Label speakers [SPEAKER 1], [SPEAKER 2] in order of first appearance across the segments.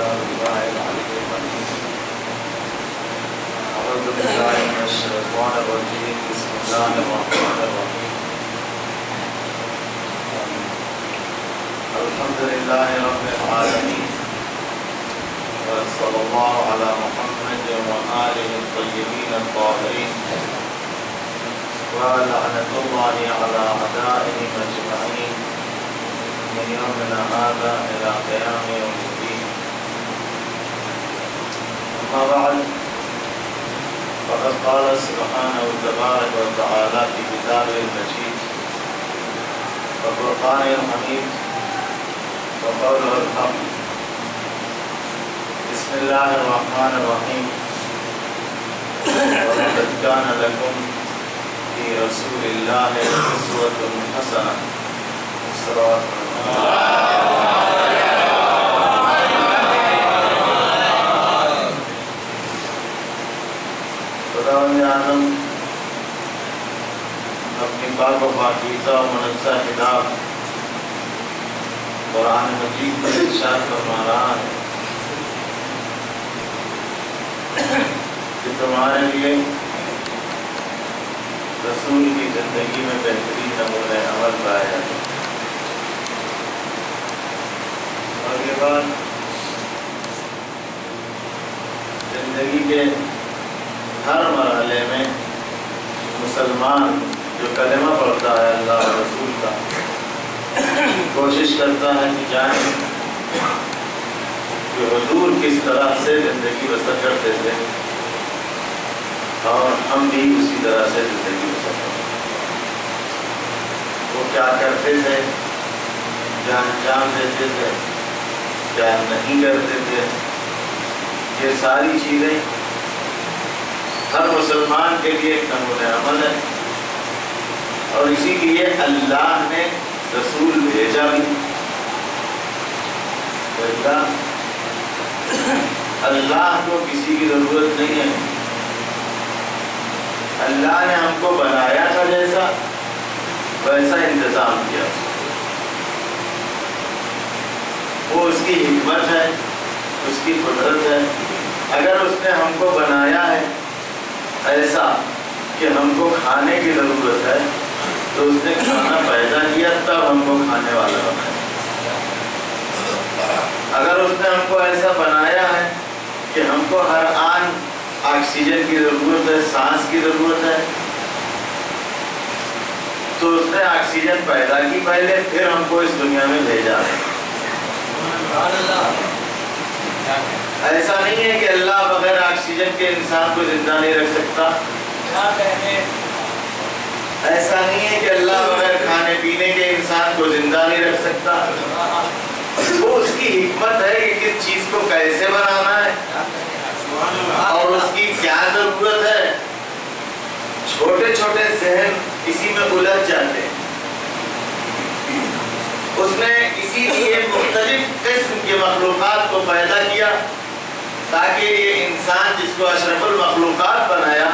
[SPEAKER 1] كتاب الله العلي الحكيم. أعوذ بالله من الشيطان الرجيم. بسم الله الرحمن الرحيم. الحمد لله رب العالمين، وصلى الله على محمد وآله الطيبين الطاهرين، ولعنة الله على أعدائهم أجمعين من يومنا هذا إلى قيام يوم الدين. أما بعد، فقد قال سبحانه تبارك وتعالى في كتابه المجيد وفرقانه الحميد وقوله الحق: بسم الله الرحمن الرحيم. ولقد كان لكم في رسول الله أسوة حسنة. صلوات خداوند عالم اپنی پاک و پاکیزہ و منزہ کتاب قرآن مجید میں ارشاد فرما رہا ہے کہ تمہارے لیے رسول کی زندگی میں بہترین نمونہ عمل پایا جاتا ہے. اور یہ بات زندگی کے ہر مرحلے میں مسلمان جو کلمہ پڑھتا ہے اللہ اور رسول کا، کوشش کرتا ہے کہ جائیں کہ حضور کس طرح سے زندگی بسر کرتے تھے اور ہم بھی اسی طرح سے زندگی بسر کرتے ہیں. وہ کیا کرتے تھے، کیا انجام دیتے تھے، کیا نہیں کرتے تھے، یہ ساری چیزیں ہر مسلمان کے لیے ایک نمونہ عمل ہے. اور اسی لیے اللہ نے رسول بھیجا بھی. اللہ کو کسی کی ضرورت نہیں ہے. اللہ نے ہم کو بنایا تھا جیسا ویسا انتظام کیا. وہ اس کی حکمت ہے، اس کی قدرت ہے. اگر اس نے ہم کو بنایا ہے ایسا کہ ہم کو کھانے کی ضرورت ہے تو اس نے کھانا پیدا کیا تب ہم کو کھانے والا بنایا. اگر اس نے ہم کو ایسا بنایا ہے کہ ہم کو ہر آن آکسیجن کی ضرورت ہے، سانس کی ضرورت ہے، تو اس نے آکسیجن پیدا کی پہلے، پھر ہم کو اس دنیا میں بھیجا ہے. ایسا نہیں ہے کہ اللہ بغیر آکسیجن کے انسان کو زندہ نہیں رکھ سکتا. ایسا نہیں ہے کہ اللہ بغیر کھانے پینے کے انسان کو زندہ نہیں رکھ سکتا. وہ اس کی حکمت ہے کہ کس چیز کو کیسے بنانا ہے اور اس کی کیا ضرورت ہے. چھوٹے چھوٹے ذہن اسی میں الجھ جاتے ہیں. اس نے اسی لیے مختلف قسم کے مخلوقات کو پیدا کیا تاکہ یہ انسان جس کو اشرف المخلوقات بنایا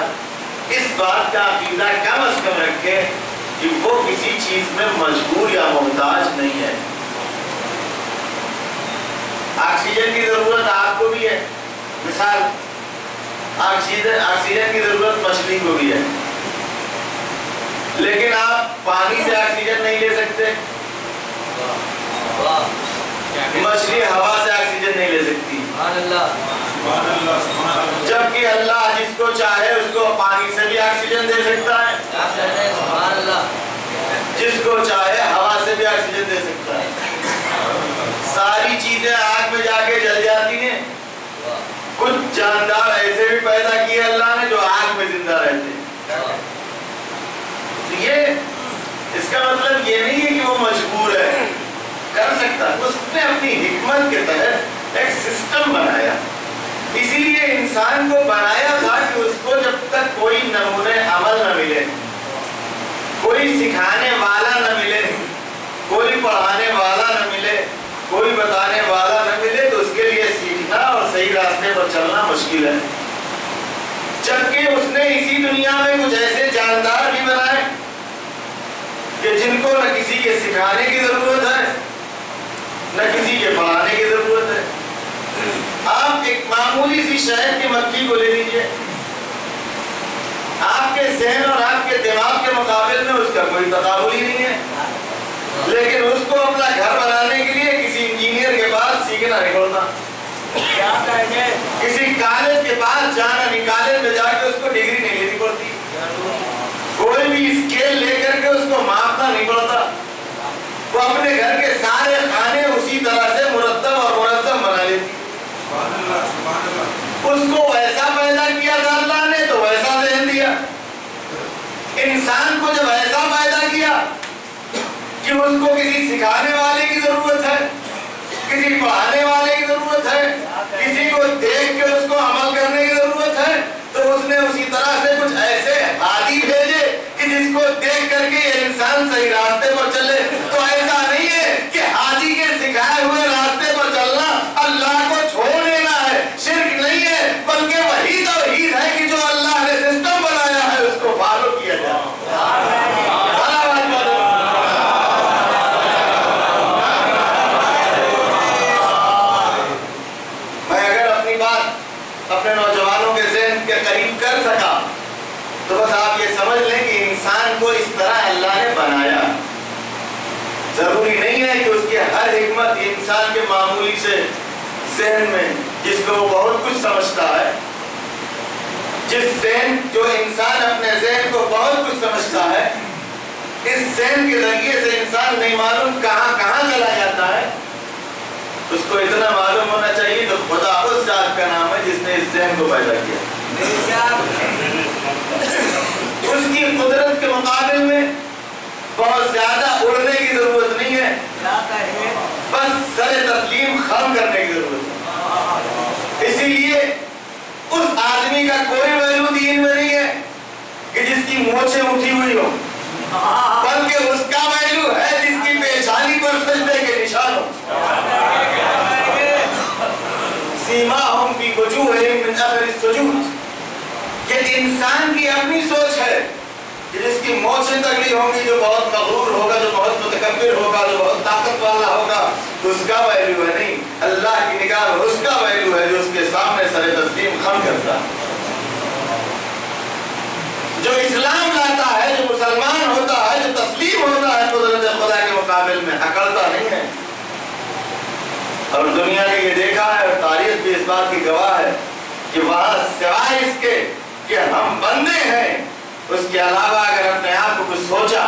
[SPEAKER 1] اس بات کا عقیدہ کم از کم رکھے کہ وہ کسی چیز میں مجبور یا محتاج نہیں ہے. آکسیجن کی ضرورت آپ کو بھی ہے. مثال، آکسیجن کی ضرورت مچھلی کو بھی ہے، لیکن آپ پانی سے آکسیجن نہیں لے سکتے. مچھلی ہوا سے آکسیجن نہیں لے سکتی. جبکہ اللہ جس کو چاہے اس کو پانی سے بھی آکسیجن دے سکتا ہے، جس کو چاہے ہوا سے بھی آکسیجن دے سکتا ہے. ساری چیزیں آگ میں جا کے جل جاتی ہیں. کچھ جاندار ایسے بھی پیدا کیے اللہ نے جو آگ میں زندہ رہتے ہیں. یہ اس کا مطلب یہ نہیں ہے کہ وہ مجبور ہے، کر سکتا. اس نے اپنی حکمت کے تحت ایک سسٹم بنایا. اسی لیے انسان کو بنایا تھا کہ اس کو جب تک کوئی نمونہ عمل نہ ملے، کوئی سکھانے والا نہ ملے، کوئی پڑھانے والا نہ ملے، کوئی بتانے والا نہ ملے، تو اس کے لیے سیکھنا اور صحیح راستے پر چلنا مشکل ہے. جبکہ اس نے اسی دنیا میں کچھ ایسے جاندار بھی بنائے کہ جن کو نہ کسی کے سکھانے کی ضرورت ہے نہ کسی کے پڑھانے کی ضرورت ہے. آپ ایک معمولی سی شہد کی مکھی کو لے لیجئے، آپ کے ذہن اور آپ کے دماغ کے مقابل میں اس کا کوئی تقابل ہی نہیں ہے، لیکن اس کو اپنا گھر بنانے کے لیے کسی انجینئر کے پاس سیکھنا نہیں پڑتا، کسی کالج کے پاس جانا نہیں، کالج میں جا کے اس کو ڈگری نہیں لینی پڑتی، کوئی بھی اسکیل لے کر کے اس کو ماپنا نہیں پڑتا، وہ اپنے گھر کے سارے کھانے اسی طرح سے مرتب اور منظم بنا لیتی۔ اس کو ویسا پیدا کیا تھا اللہ نے تو ویسا ذہن دیا۔ انسان کو جب ایسا پیدا کیا کہ اس کو کسی سکھانے والے کی ضرورت ہے، کسی پڑھانے والے کی ضرورت ہے، کسی کو دیکھ کے اس کو عمل کرنے کی ضرورت ہے، تو اس نے اسی طرح سے کچھ ایسے ہادی بھیجے کہ جس کو دیکھ کر کے یہ انسان صحیح راستے پر چلے۔ تو ایسا نہیں ہے کہ ہادی کے سکھائے ہوئے راستے پر چلنا اللہ کو چھوڑ دینا ہے، شرک نہیں ہے، بلکہ وہی توحید ہے کہ جو اللہ نے سسٹم بنایا ہے اس کو فالو کیا جائے۔ اپنے نوجوانوں کے ذہن کے قریب کر سکا تو بس آپ یہ سمجھ لیں کہ انسان کو اس طرح اللہ نے بنایا۔ ضروری نہیں ہے کہ اس کی ہر حکمت انسان کے معمولی سے ذہن میں، جس کو وہ بہت کچھ سمجھتا ہے، جو انسان اپنے ذہن کو بہت کچھ سمجھتا ہے، اس ذہن کے ذریعے سے انسان نہیں معلوم کہاں کہاں چلا جاتا ہے۔ اس کو اتنا معلوم ہونا چاہیے کہ خدا اس ذات کا نام ہے جس نے اس ذہن کو پیدا کیا۔ اس کی قدرت کے مقابل میں بہت زیادہ اڑنے کی ضرورت نہیں ہے، بس سر تسلیم خم کرنے کی ضرورت ہے۔ اسی لیے اس آدمی کا کوئی ویلو دین میں نہیں ہے کہ جس کی مونچھیں اٹھی ہوئی ہو، بلکہ اس کا ویلو ہے جس کی پیشانی پر سجدے کے نشان ہو۔ سیماہم فی وجوہہم من اثر السجود، یہ انسان کی اپنی سوچ ہے کہ جس کی مونچھیں تگڑی ہوں گی، جو بہت مغرور ہوگا، جو بہت متکبر ہوگا، جو بہت طاقت والا ہوگا، اس کا ویلو ہے نہیں، اللہ کی نگاہ میں اس کا ویلو ہے جو اس کے سامنے سر تسلیم خم کرتا ہے، جو اسلام لاتا ہے، جو مسلمان ہوتا ہے، جو تسلیم ہوتا ہے قدرت خدا کے مقابل میں، اکڑتا نہیں ہے۔ اور دنیا نے یہ دیکھا ہے، اور تاریخ بھی اس بات کی گواہ ہے کہ وہاں سوائے اس کے کہ ہم بندے ہیں، اس کے علاوہ اگر اپنے آپ کو کچھ سوچا،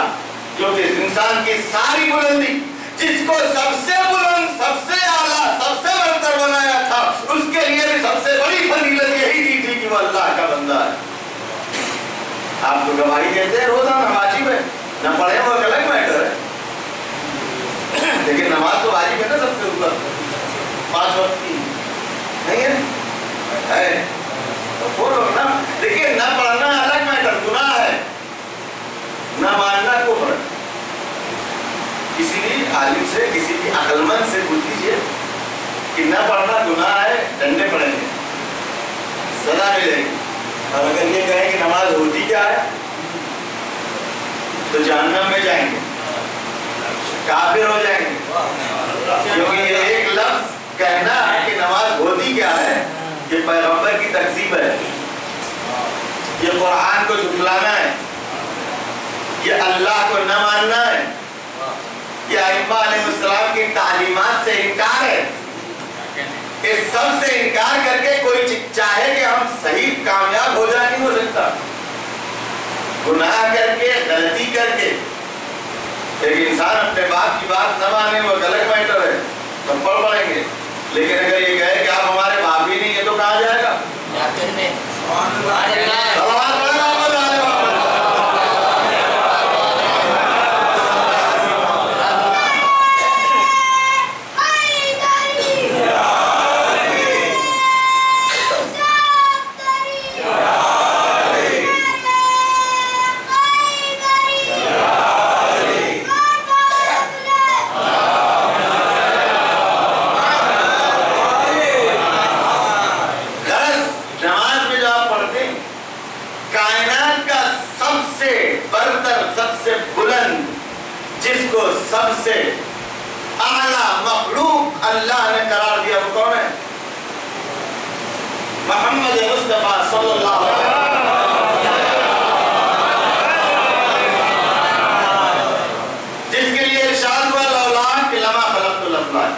[SPEAKER 1] کیونکہ انسان کی ساری بلندی، جس کو سب سے بلند، سب سے اعلیٰ، سب سے برتر بنایا تھا، اس کے لیے بھی سب سے بڑی فضیلت یہی دی تھی کہ وہ اللہ کا بندہ ہے۔ آپ کو گواہی دیتے ہیں روزانہ، واجب ہے، نہ پڑھیں وہ الگ میٹر ہے، لیکن نماز تو واجب ہے نا سب سے اوپر، 5 وقت کی نہیں ہے تو بولو نا۔ دیکھیے نہ پڑھنا الگ میٹر، گناہ ہے، نہ ماننا کفر۔ کسی بھی عالم سے، کسی بھی عقل مند سے پوچھ لیجیے کہ نہ پڑھنا گناہ ہے، ڈنڈے پڑیں گے، سزا ملے گی، اور اگر یہ کہیں کہ نماز ہوتی کیا ہے تو جہنم میں جائیں گے، کافر ہو جائیں گے، کیونکہ یہ ایک لفظ کہنا ہے کہ نماز ہوتی کیا ہے، یہ پیغمبر کی تکذیب ہے، یہ قرآن کو جھٹلانا ہے، یہ اللہ کو نہ ماننا ہے، یہ ائمہ علیہ السلام کی تعلیمات سے انکار ہے۔ اس سب سے انکار کر کے کوئی چاہے کہ ہم صحیح کامیاب ہو جائے نہیں ہو سکتا، گناہ کر کے، غلطی کر کے۔ ایک انسان اپنے باپ کی بات نہ مانے وہ غلط میٹر ہے، ہم پڑھ پڑیں گے، لیکن اگر یہ کہے کہ آپ ہمارے باپ ہی نہیں ہے تو کہاں جائے گا؟ سب سے اعلیٰ مخلوق اللہ نے قرار دیا وہ کون ہے؟ محمد مصطفیٰ صلی اللہ علیہ وسلم، جس کے لیے ارشاد ہوا لولا کہ لما خلقت الافلاک،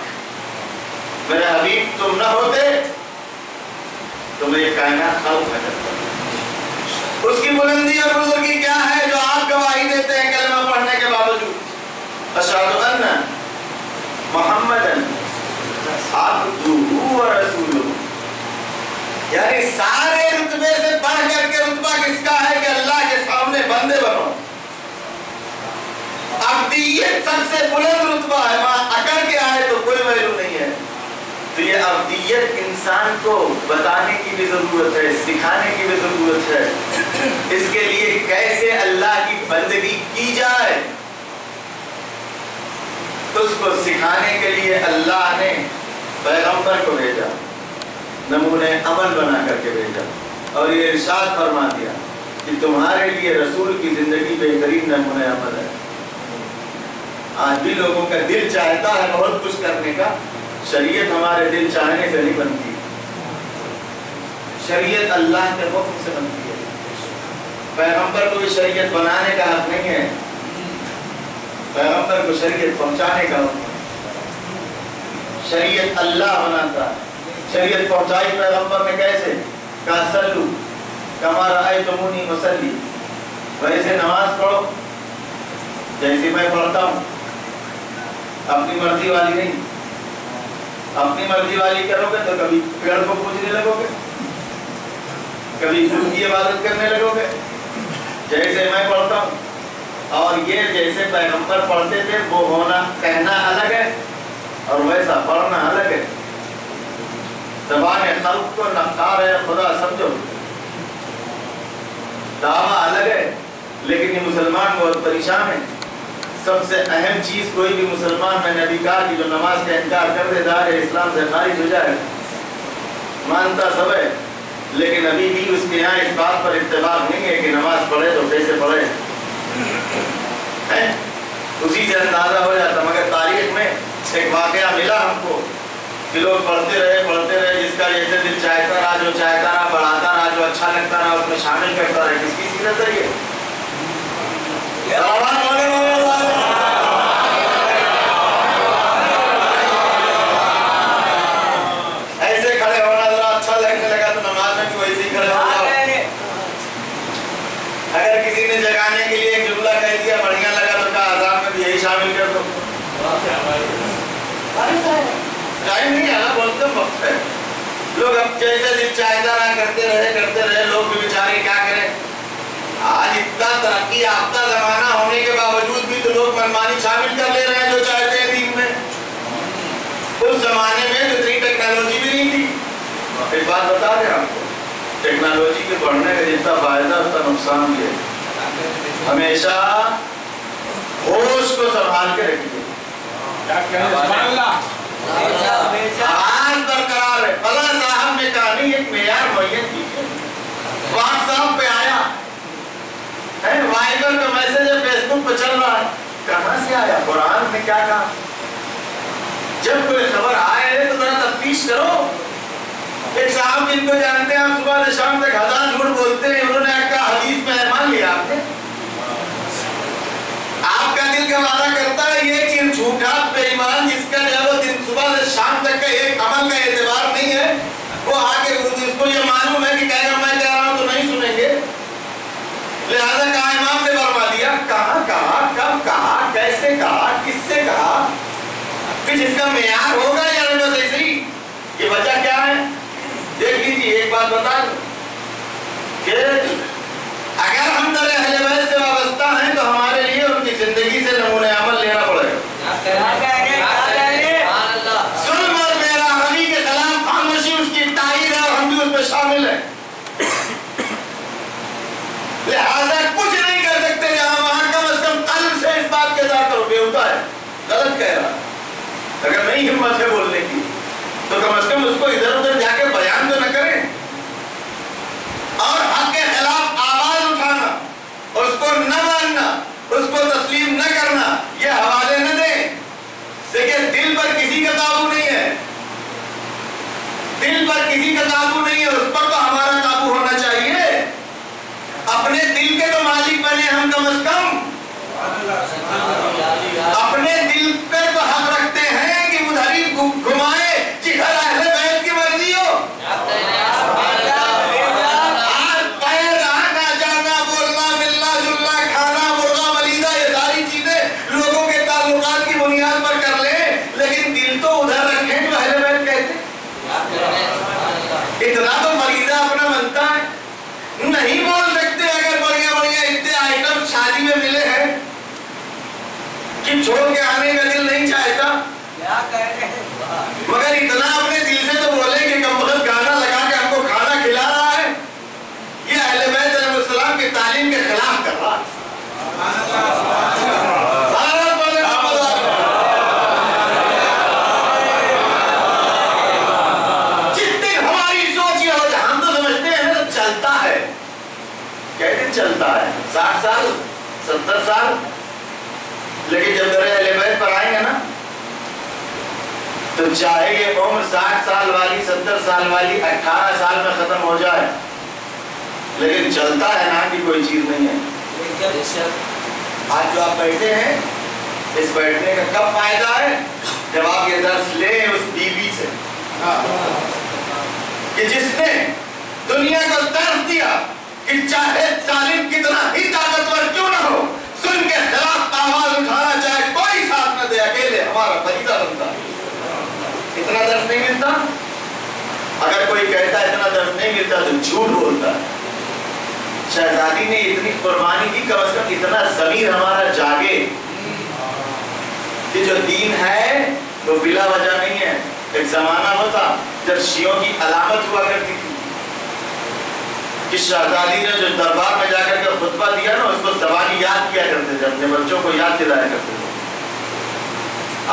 [SPEAKER 1] میرے حبیب تم نہ ہوتے تو میں یہ کائنات خلق نہ کرتا۔ اس کی بلندی اور بزرگی کیا ہے جو آپ گواہی دیتے ہیں کلمہ پڑھنے کے باوجود، اشہد ان محمدن عبدہ و رسولہ، یعنی سارے رتبے سے بڑھ کر کے رتبہ کس کا ہے کہ اللہ کے سامنے بندے بنو۔ عبدیت سب سے بلند رتبہ ہے، وہاں اکڑ کے آئے تو کوئی ویلو نہیں ہے۔ تو یہ عبدیت انسان کو بتانے کی بھی ضرورت ہے، سکھانے کی بھی ضرورت ہے، اس کے لیے کیسے اللہ کی بندگی کی جائے اس کو سکھانے کے لیے اللہ نے پیغمبر کو بھیجا، نمونے عمل بنا کر کے بھیجا، اور یہ ارشاد فرما دیا کہ تمہارے لیے رسول کی زندگی بہترین نمونے عمل ہے۔ آج بھی لوگوں کا دل چاہتا ہے بہت کچھ کرنے کا، شریعت ہمارے دل چاہنے سے نہیں بنتی، شریعت اللہ کے حکم سے بنتی ہے۔ پیغمبر کو بھی شریعت بنانے کا حق نہیں ہے، پیغمبر کو شریعت پہنچانے کا حکم ہے۔ شریعت اللہ بناتا ہے، شریعت پہنچائی پیغمبر نے کیسے؟ کہا صلو کما رأیتمونی اصلی، ویسے نماز پڑھو جیسے میں پڑھتا ہوں، اپنی مرضی والی نہیں۔ اپنی مرضی والی کرو گے تو کبھی پیڑ کو پوجنے لگو گے، کبھی خود کی عبادت کرنے لگو گے، جیسے میں پڑھتا ہوں۔ اور یہ جیسے پیغمبر پڑھتے تھے وہ ہونا کہنا الگ ہے اور ویسا پڑھنا الگ ہے۔ زبان خلق کو نقار ہے خدا سمجھو، دعویٰ الگ ہے، لیکن یہ مسلمان بہت پریشان ہیں۔ سب سے اہم چیز کوئی بھی مسلمان، میں نے ابھی کہا کہ جو نماز کا انکار کر دے دار اسلام سے خارج ہو جائے، مانتا سب ہے لیکن ابھی بھی اس کے یہاں اس بات پر اتفاق نہیں ہے کہ نماز پڑھے تو کیسے پڑھے، اسی سے اندازہ ہو جاتا۔ مگر تاریخ میں ایک واقعہ ملا ہم کو کہ لوگ پڑھتے رہے، جس کا جیسے دل چاہتا رہا، جو چاہتا رہا بڑھاتا رہا، جو اچھا لگتا رہا اس میں شامل کرتا رہا۔ کس کی سیرت ہے یہ؟ ایسے کھڑے ہونا ذرا اچھا لگنے لگا تو نماز میں بھی ویسے ہی کھڑے ہونا۔ اگر کسی نے جگانے کے لیے ایک جملہ کہہ دیا بڑھیا لگا تو کہا اذان میں بھی یہی شامل کر دو۔ ٹائم نہیں آنا، بولتے وقت ہے۔ لوگ اب جیسے دل چاہتا رہا کرتے رہے، لوگ بھی بیچارے کیا کریں۔ آج اتنا ترقی یافتہ زمانہ ہونے کے باوجود بھی تو لوگ منمانی شامل کر لے رہے ہیں جو چاہتے ہیں دین میں۔ اس زمانے میں تو اتنی ٹیکنالوجی بھی نہیں تھی۔ ایک بات بتا دیں آپ کو، ٹیکنالوجی کے بڑھنے کا جتنا فائدہ اتنا نقصان بھی ہے۔ ہمیشہ ہوش کو سنبھال کے رکھیے، آواز برقرار ہے۔ فلاں صاحب نے کہا نہیں، ایک معیار معین کیجیے۔ واٹس ایپ پہ آیا ہے، وائبر کا میسج ہے، فیس بک پہ چل رہا ہے، کہاں سے آیا؟ قرآن میں کیا کہا؟ جب کوئی خبر آئے تو ذرا تفتیش کرو۔ ایک صاحب جن کو جانتے ہیں آپ صبح سے شام تک ہزار جھوٹ بولتے ہیں، انہوں نے کہا حدیث میں مان لیا آپ نے؟ آپ کا دل کا وعدہ کرتا ہے یہ کہ جھوٹا بے ایمان جس کا جو ہے دن صبح سے شام تک کا ایک عمل کا اعتبار نہیں ہے، وہ آگے اس کو یہ معلوم ہے کہ کہے گا میں کہہ رہا ہوں تو نہیں سنیں گے، لہذا کہا امام نے فرما دیا۔ کہاں کہا، کب کہا، کیسے کہا، کس سے کہا؟ پھر جس کا معیار ہوگا یا بس ایسے ہی؟ یہ وجہ کیا ہے؟ دیکھ لیجیے، ایک بات بتا دوں کہ اگر ہم در اہل بیت سے وابستہ ہیں تو ہمارے لیے ان کی زندگی سے نمونہ عمل لینا پڑے گا۔ ظلم اور بے رحمی کے خلاف خاموشی اس کی تائید ہے اور ہم بھی اس میں شامل ہیں۔ لہذا کچھ نہیں کر سکتے جہاں وہاں کم از کم قلب سے اس بات کے ذات اور بیہودہ ہے، غلط کہہ رہا۔ اگر نہیں ہمت ہے بولنے کی تو کم از کم اس کو ادھر ادھر جا کے بیان تو نہ کریں، اور حق کے خلاف آواز اٹھانا، اس کو نہ ماننا، اس کو تسلیم نہ کرنا، یہ حوالے نہ دیں۔ دیکھیں دل پر کسی کا قابو نہیں ہے، دل پر کسی کا قابو نہیں ہے، اس پر کہ چھوڑ کے آنے کا دل نہیں چاہتا، مگر اتنا اپنے دل سے تو بولے کہ کم وقت گانا لگا کے ہم کو کھانا کھلا رہا ہے، یہ اہل بیت علیہ السلام کی تعلیم کے خلاف کر رہا ہے۔ جس دن ہماری سوچ یہ ہو جائے، ہم تو سمجھتے ہیں نا چلتا ہے، کئی دن چلتا ہے، 60 سال 70 سال، لیکن جب در اہل بیت پر آئیں گے نا تو چاہے یہ عمر 60 سال والی 70 سال والی 18 سال میں ختم ہو جائے، لیکن چلتا ہے نا کہ کوئی چیز نہیں ہے۔ آج جو آپ بیٹھے ہیں، اس بیٹھنے کا کب فائدہ ہے؟ جب آپ یہ درس لیں اس بی بی سے کہ جس نے دنیا کو درس دیا کہ چاہے ظالم کتنا ہی طاقتور کیوں نہ ہو، سن کے خلاف آواز اٹھانا چاہے کوئی ساتھ نہ دے، اکیلے ہمارا فریضہ بنتا ہے۔ اتنا درس نہیں ملتا؟ اگر کوئی کہتا ہے اتنا درس نہیں ملتا تو جھوٹ بولتا ہے۔ شہزادی نے اتنی قربانی کی، کم از کم اتنا ضمیر ہمارا جاگے کہ جو دین ہے وہ بلا وجہ نہیں ہے۔ ایک زمانہ ہوتا جب شیعوں کی علامت ہوا کرتی تھی کہ شہزادی نے جو دربار میں جا کر کے خطبہ دیا نا، اس کو زبانی یاد کیا کرتے تھے، اپنے بچوں کو یاد دلایا کرتے تھے۔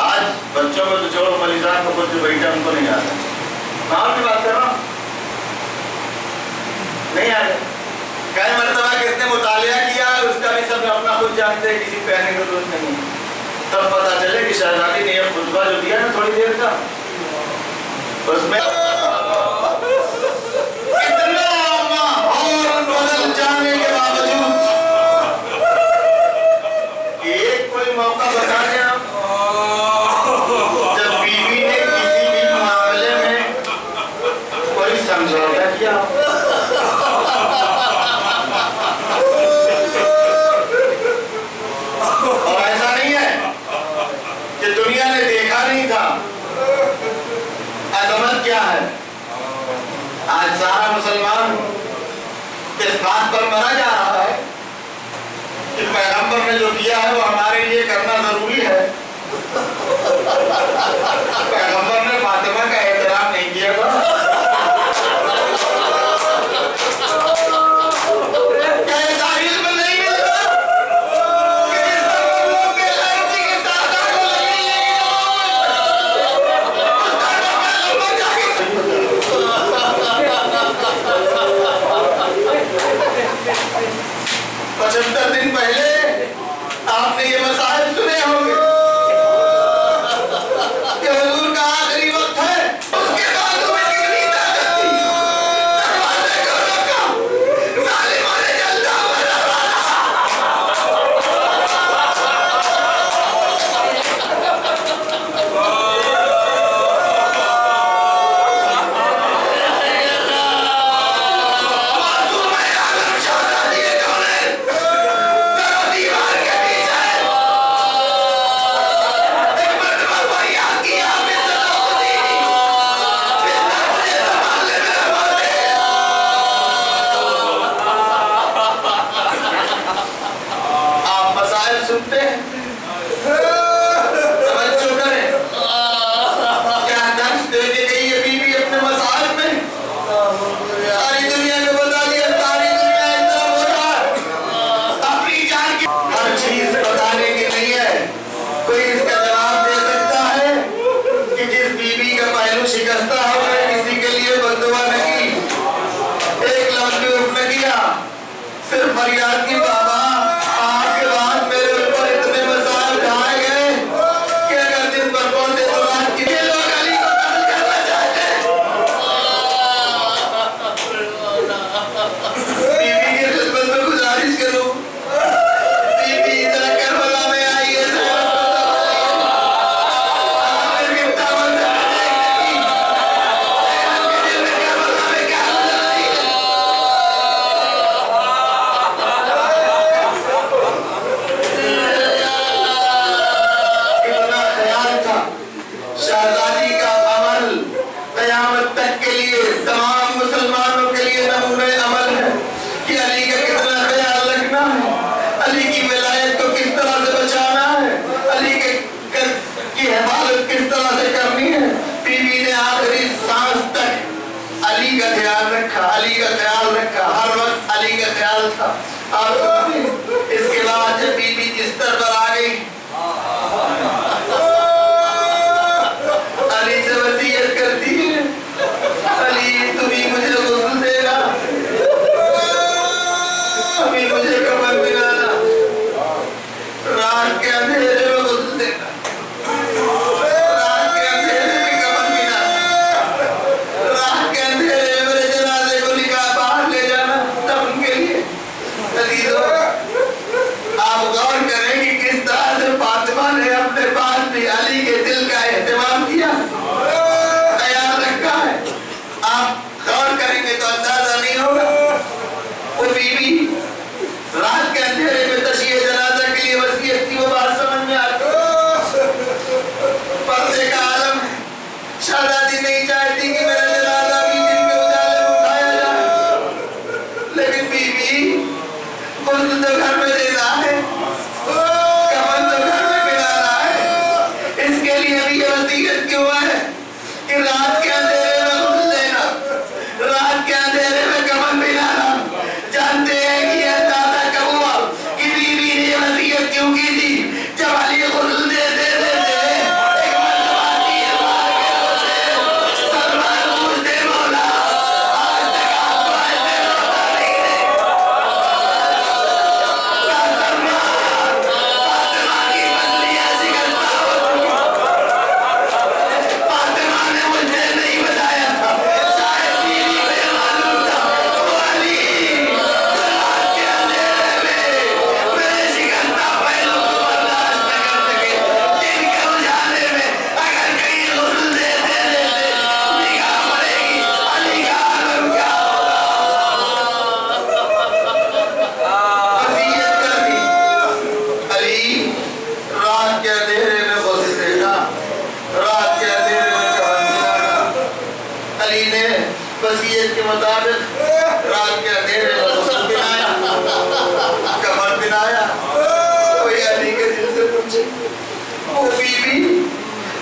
[SPEAKER 1] آج بچوں کو تو چھوڑو، مریضان کو خود جو بیٹھا ان کو نہیں آتا۔ ماحول کی بات کر رہا ہوں، نہیں آتا۔ کئی مرتبہ کس نے مطالعہ کیا اس کا بھی سب اپنا خود جانتے ہیں، کسی کہنے کی ضرورت نہیں۔ تب پتا چلے کہ شہزادی نے یہ خطبہ جو دیا نا تھوڑی دیر کا، اس میں اتنا ماحول بدل جانے کے باوجود ایک کوئی موقع بتا دیں آپ جب بیوی نے کسی بھی معاملے میں کوئی سمجھوتا کیا، اور ایسا نہیں ہے کہ دنیا نے دیکھا نہیں تھا۔ عظمت کیا ہے؟ آج سارا مسلمان اس بات پر مرا جا رہا ہے کہ پیغمبر نے جو کیا ہے وہ ہمارے لیے کرنا ضروری ہے۔ پیغمبر نے فاطمہ کا احترام نہیں کیا تھا، دن پہلے آپ نے یہ مسائل سنے مطابق رات کے اندھیرے میں غسل پہنایا، کفن پہنایا۔ کوئی علی کے دل سے پوچھے، وہ بیوی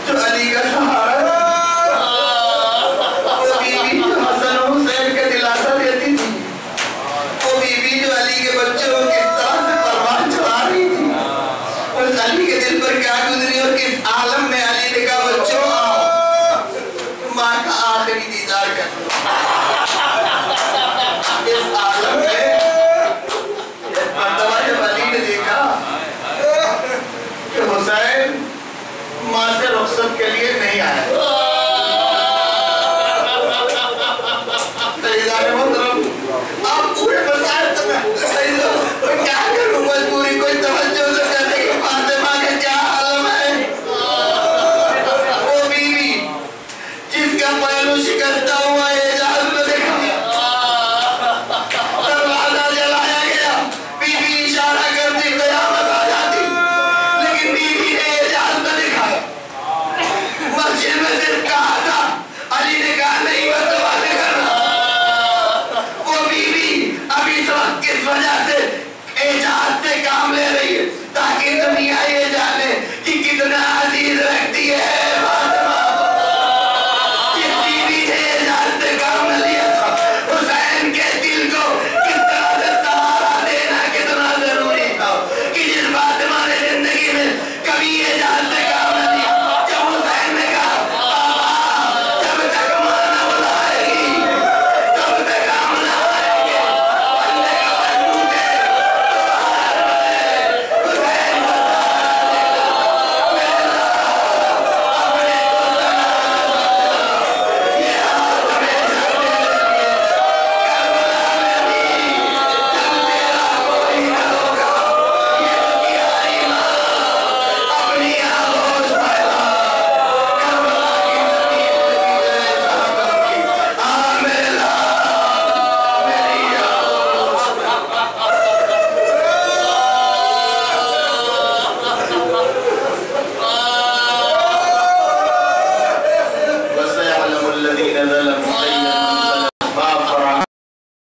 [SPEAKER 1] جو علی کا سہارا تھی، وہ بیوی جو حسن و حسین کا دلاسا دیتی تھی، وہ بیوی جو علی کے بچوں کو کس طرح سے پروان چڑھا رہی تھی، اس علی کے دل پر کیا گزری اور کس عالم میں علی نے کہا بچوں آؤ ماں کا آخری دیدار کر لو۔ اس عالم میں ایک مرتبہ جب علی نے دیکھا کہ حسین ماں سے رخصت کے لیے نہیں آیا، آپ پورے مسائل تو کیا کروں، مجبوری کوئی توجہ نہ کرنے کہ فاطمہ کا کیا عالم ہے۔ وہ بیوی جس کا پہلو شکستہ ہوا اعجاز میں دیکھا، دروازہ جلایا گیا، بیوی اشارہ کرتی قیامت آ جاتی، لیکن بیوی نے اعجاز میں دکھایا۔ مسجد میں صرف کہا تھا، علی نے کہا نہیں بددعا نہیں کرنا۔ وہ بیوی اب اس وقت کس وجہ سے اعجاز سے کام لے رہی ہے تاکہ دنیا یہ جانے کہ کتنا عزیز رکھتی ہے فاطمہ۔ جس بیوی نے اعجاز سے کام نہ لیا تھا، حسین کے دل کو کس طرح سے سہارا دینا کتنا ضروری تھا کہ جس فاطمہ نے زندگی میں کبھی اعجاز